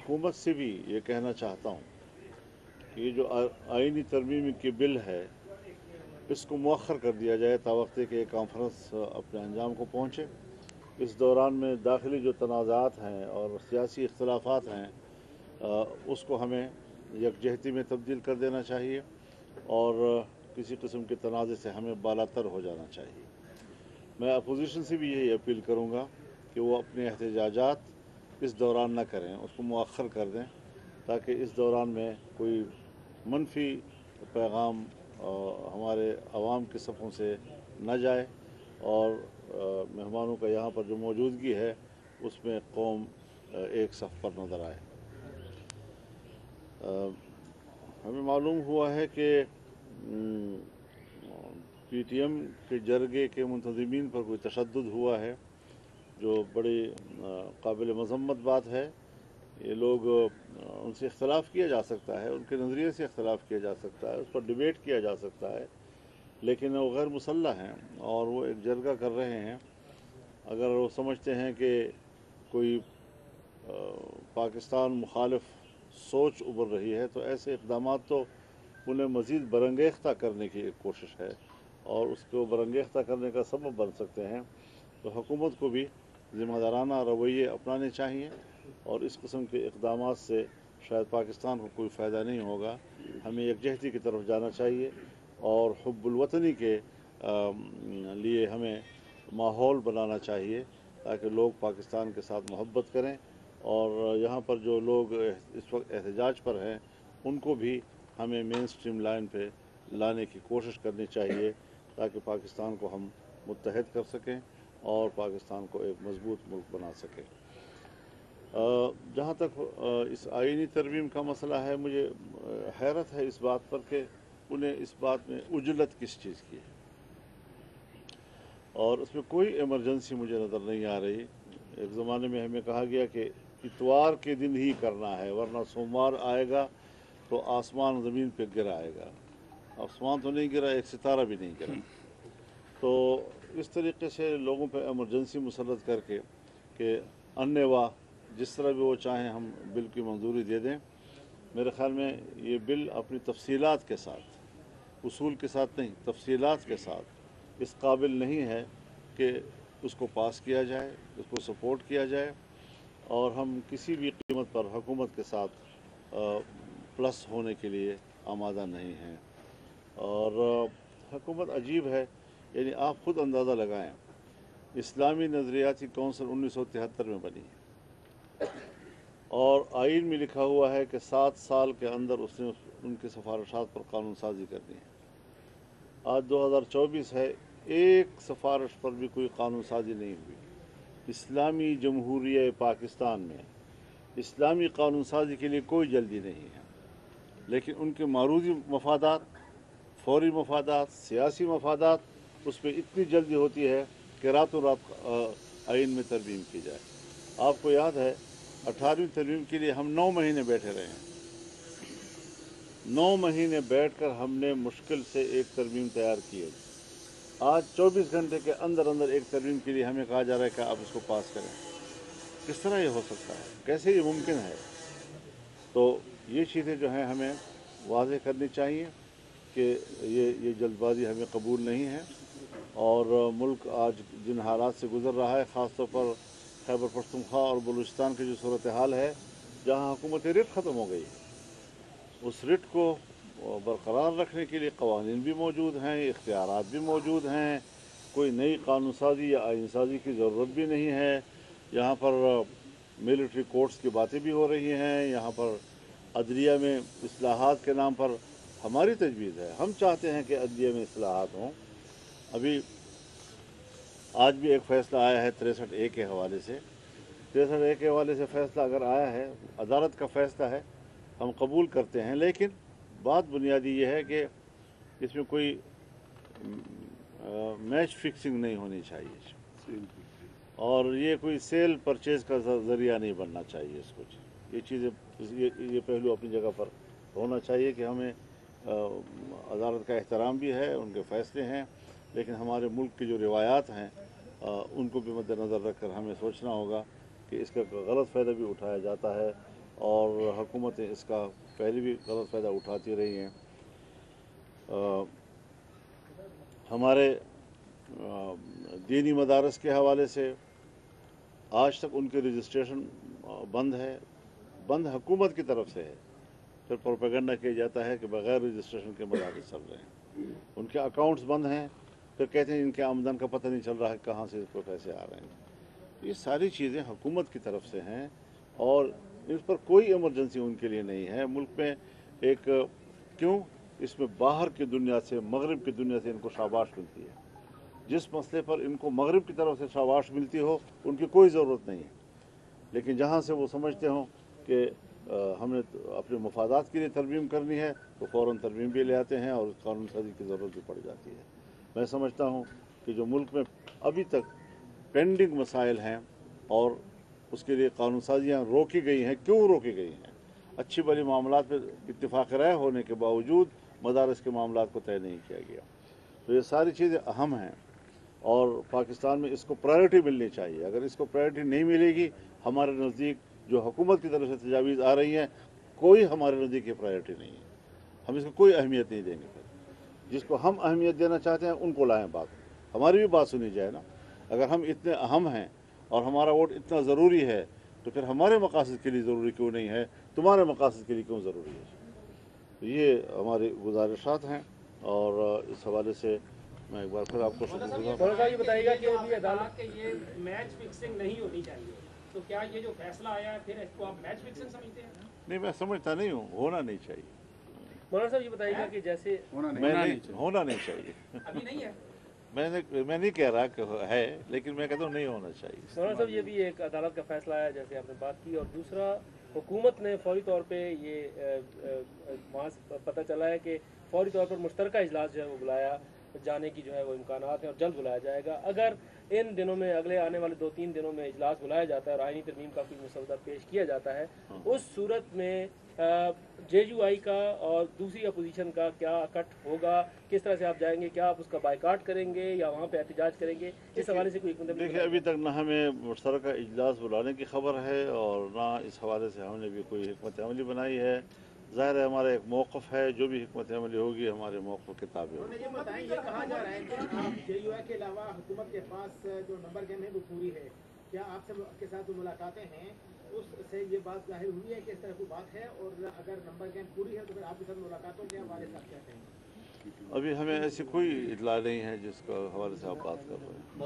हुकूमत से भी ये कहना चाहता हूँ कि ये जो आइनी तरमीम की बिल है इसको मौखर कर दिया जाए तावक्ते के कॉन्फ्रेंस अपने अंजाम को पहुँचे। इस दौरान में दाखिली जो तनाज़ात हैं और सियासी इख्तलाफात हैं उसको हमें यकजहती में तब्दील कर देना चाहिए और किसी किस्म के तनाज़े से हमें बालातर हो जाना चाहिए। मैं अपोजिशन से भी यही अपील करूँगा कि वो अपने एहतजाजात इस दौरान न करें, उसको मौखर कर दें ताकि इस दौरान में कोई मनफी पैगाम हमारे आवाम के सफ़ों से न जाए और मेहमानों का यहाँ पर जो मौजूदगी है उसमें कौम एक सफ़ पर नज़र आए। हमें मालूम हुआ है कि PTM के जरगे के मुंतज़मीन पर कोई तशद्दुद हुआ है जो बड़ी काबिल मज़म्मत बात है। ये लोग उनसे इख्तलाफ किया जा सकता है, उनके नज़रिए से इख्तलाफ किया जा सकता है, उस पर डिबेट किया जा सकता है, लेकिन वो गैर मुसल्लह हैं और वो एक जरगा कर रहे हैं। अगर वो समझते हैं कि कोई पाकिस्तान मुखालिफ सोच उभर रही है तो ऐसे इक़दामात तो उन्हें मज़ीद बरंगेख्ता करने की एक कोशिश है और उसको बरंगेख्ता करने का सबब बन सकते हैं। तो हुकूमत को भी ज़िम्मेदाराना रवैये अपनाने चाहिए और इस किस्म के इक़दामात से शायद पाकिस्तान को कोई फ़ायदा नहीं होगा। हमें यकजहती की तरफ जाना चाहिए और हुब्बुल वतनी के लिए हमें माहौल बनाना चाहिए ताकि लोग पाकिस्तान के साथ मोहब्बत करें और यहाँ पर जो लोग इस वक्त एहतजाज पर हैं उनको भी हमें मेन स्ट्रीम लाइन पे लाने की कोशिश करनी चाहिए ताकि पाकिस्तान को हम मुत्तहद कर सकें और पाकिस्तान को एक मजबूत मुल्क बना सकें। जहाँ तक इस आइनी तरमीम का मसला है, मुझे हैरत है इस बात पर कि उन्हें इस बात में उजलत किस चीज़ की है और उसमें कोई इमरजेंसी मुझे नज़र नहीं आ रही। एक ज़माने में हमें कहा गया कि इतवार के दिन ही करना है वरना सोमवार आएगा तो आसमान ज़मीन पे गिर आएगा। आसमान तो नहीं गिरा, एक सितारा भी नहीं गिरा। तो इस तरीके से लोगों पे इमरजेंसी मुसल्लत करके कि अन्नेवा जिस तरह भी वो चाहें हम बिल की मंजूरी दे दें। मेरे ख़्याल में ये बिल अपनी तफसीलात के साथ, उसूल के साथ नहीं, तफसीलात के साथ इस काबिल नहीं है कि उसको पास किया जाए, उसको सपोर्ट किया जाए और हम किसी भी कीमत पर हुकूमत के साथ प्लस होने के लिए आमादा नहीं हैं। और हुकूमत अजीब है, यानी आप ख़ुद अंदाज़ा लगाएं, इस्लामी नज़रियाती कौंसिल 1973 में बनी है और आइन में लिखा हुआ है कि 7 साल के अंदर उसने उनकी सिफारिशात पर कानून साजी करनी है। आज 2024 है, एक सिफारिश पर भी कोई कानून साजी नहीं हुई। इस्लामी जमहूरिया पाकिस्तान में इस्लामी कानून साजी के लिए कोई जल्दी नहीं है, लेकिन उनके मारूदी मफादात, फौरी मफादात, सियासी मफादात, उस पर इतनी जल्दी होती है कि रातों रात आइन में तरमीम की जाए। आपको याद है 18वीं तरमीम के लिए हम 9 महीने बैठे रहे हैं। 9 महीने बैठकर हमने मुश्किल से एक तरमीम तैयार की है। आज 24 घंटे के अंदर अंदर एक तरमीम के लिए हमें कहा जा रहा है कि आप इसको पास करें। किस तरह ये हो सकता है, कैसे ये मुमकिन है? तो ये चीज़ें जो हैं हमें वाज़ेह करनी चाहिए कि ये जल्दबाजी हमें कबूल नहीं है और मुल्क आज जिन हालात से गुज़र रहा है, ख़ास तौर पर खैबर पख्तूनख्वा और बलूचिस्तान की जो सूरत हाल है जहाँ हुकूमत रिट ख़त्म हो गई है, उस रिट को बरकरार रखने के लिए क़वानीन भी मौजूद हैं, इख्तियारात भी मौजूद हैं, कोई नई कानून साजी या आइन साजी की ज़रूरत भी नहीं है। यहाँ पर मिलिट्री कोर्ट्स की बातें भी हो रही हैं, यहाँ पर अदलिया में इस्लाहात के नाम पर हमारी तजवीज़ है, हम चाहते हैं कि अदलिया में इस्लाहात हों। अभी आज भी एक फ़ैसला आया है 63A के हवाले से। 63A के हवाले से फ़ैसला अगर आया है, अदालत का फ़ैसला है, हम कबूल करते हैं, लेकिन बात बुनियादी ये है कि इसमें कोई मैच फिक्सिंग नहीं होनी चाहिए और ये कोई सेल परचेज़ का ज़रिया नहीं बनना चाहिए इसको। ये चीज़ें, ये पहलू अपनी जगह पर होना चाहिए कि हमें अदालत का एहतराम भी है, उनके फ़ैसले हैं, लेकिन हमारे मुल्क की जो रिवायात हैं उनको भी मद्देनज़र रखकर हमें सोचना होगा कि इसका गलत फ़ायदा भी उठाया जाता है اور حکومتیں اس کا پہلے بھی غلط فائدہ اٹھاتی رہی ہیں. ہمارے دینی مدارس کے حوالے سے آج تک ان کے رجسٹریشن بند حکومت کی طرف سے ہے. پھر پروپیگنڈا کیا جاتا ہے کہ بغیر رجسٹریشن کے مدارس چل رہے ہیں. ان کے اکاؤنٹس بند ہیں، پھر کہتے ہیں ان کے آمدن کا پتہ نہیں چل رہا ہے کہاں سے اس کو پیسے آ رہے ہیں. یہ ساری چیزیں حکومت کی طرف سے ہیں اور اس پر کوئی ایمرجنسی ان کے لیے نہیں ہے. ملک میں ایک کیوں اس میں باہر کی دنیا سے، مغرب کی دنیا سے ان کو شاباش ملتی ہے. جس مسئلے پر ان کو مغرب کی طرف سے شاباش ملتی ہو ان کی کوئی ضرورت نہیں ہے، لیکن جہاں سے وہ سمجھتے ہوں کہ ہم نے اپنے مفادات کے لیے ترمیم کرنی ہے تو فوراً ترمیم بھی لے آتے ہیں اور قانون سازی کی ضرورت بھی پڑ جاتی ہے. میں سمجھتا ہوں کہ جو ملک میں ابھی تک پینڈنگ مسائل ہیں اور اس کے لیے قانون سازیاں روکی گئی ہیں، کیوں روکی گئی ہیں؟ اچھی بڑی معاملات پہ اتفاق رائے ہونے کے باوجود مدارس کے معاملات کو طے نہیں کیا گیا. تو یہ ساری چیزیں اہم ہیں اور پاکستان میں اس کو پرائرٹی ملنی چاہیے. اگر اس کو پرائرٹی نہیں ملے گی، ہمارے نزدیک جو حکومت کی طرف سے تجاویز آ رہی ہیں کوئی ہمارے نزدیک یہ پرائرٹی نہیں ہے. ہم اس کو کوئی اہمیت نہیں دیں گے. پھر جس کو ہم اہمیت دینا چاہتے ہیں ان کو لائیں بات، ہماری بھی بات سنی جائے نا. اگر ہم اتنے اہم ہیں اور ہمارا ووٹ اتنا ضروری ہے تو پھر ہمارے مقاصد کے لیے ضروری کیوں نہیں ہے، تمہارے مقاصد کے لیے کیوں ضروری ہے؟ یہ ہماری گزارشات ہیں اور اس حوالے سے میں ایک بار پھر آپ کو شکر گزار. یہ بتائیے گا کہ ابھی عدالت کہ یہ میچ فکسنگ نہیں ہونی چاہیے، تو کیا یہ جو فیصلہ آیا ہے پھر اس کو آپ میچ فکسنگ سمجھتے ہیں؟ نہیں، میں سمجھتا نہیں ہوں، ہونا نہیں چاہیے. مولانا صاحب یہ بتائیے گا کہ جیسے ہونا نہیں چاہیے. ابھی نہیں ہے، میں نہیں کہہ رہا کہ ہے، لیکن میں کہتا ہوں نہیں ہونا چاہیے. مولانا صاحب یہ بھی ایک عدالت کا فیصلہ ہے جیسے آپ نے بات کی، اور دوسرا حکومت نے فوری طور پہ یہ وہاں سے پتہ چلا ہے کہ فوری طور پر مشترکہ اجلاس جو ہے وہ بلایا جانے کی جو ہے وہ امکانات ہیں اور جلد بلایا جائے گا. اگر ان دنوں میں اگلے آنے والے 2-3 دنوں میں اجلاس بلایا جاتا ہے اور آئینی ترمیم کا کوئی مسودہ پیش کیا جاتا ہے، اس صورت میں جے یو آئی کا اور دوسری اپوزیشن کا کیا اکٹ ہوگا؟ کس طرح سے آپ جائیں گے؟ کیا آپ اس کا بائیکاٹ کریں گے یا وہاں پہ احتجاج کریں گے؟ اس حوالے سے کوئی دیکھیے، ابھی تک نہ ہمیں مشترکہ اجلاس بلانے کی خبر ہے اور نہ اس حوالے سے ہم نے بھی کوئی حکمت عملی بنائی ہے. ظاہر ہے ہمارا ایک موقف ہے، جو بھی حکمت عملی ہوگی ہمارے موقف کے تابع ہوگی. یہ بتائیں، یہ کہا جا رہا ہے کہ آپ جے یو آئی کے علاوہ حکومت کے پاس جو نمبر گیم ہے وہ پوری ہے. کیا آپ کے ساتھ جو ملاقاتیں ہیں اس سے یہ بات ظاہر ہوئی ہے کہ اس طرح کی بات ہے؟ اور اگر نمبر گیم پوری ہے تو پھر آپ کے ساتھ ملاقاتوں کے حوالے سے آپ کیا کہیں گے؟ ابھی ہمیں ایسی کوئی اطلاع نہیں ہے جس کا حوالے سے آپ بات کر رہے ہیں.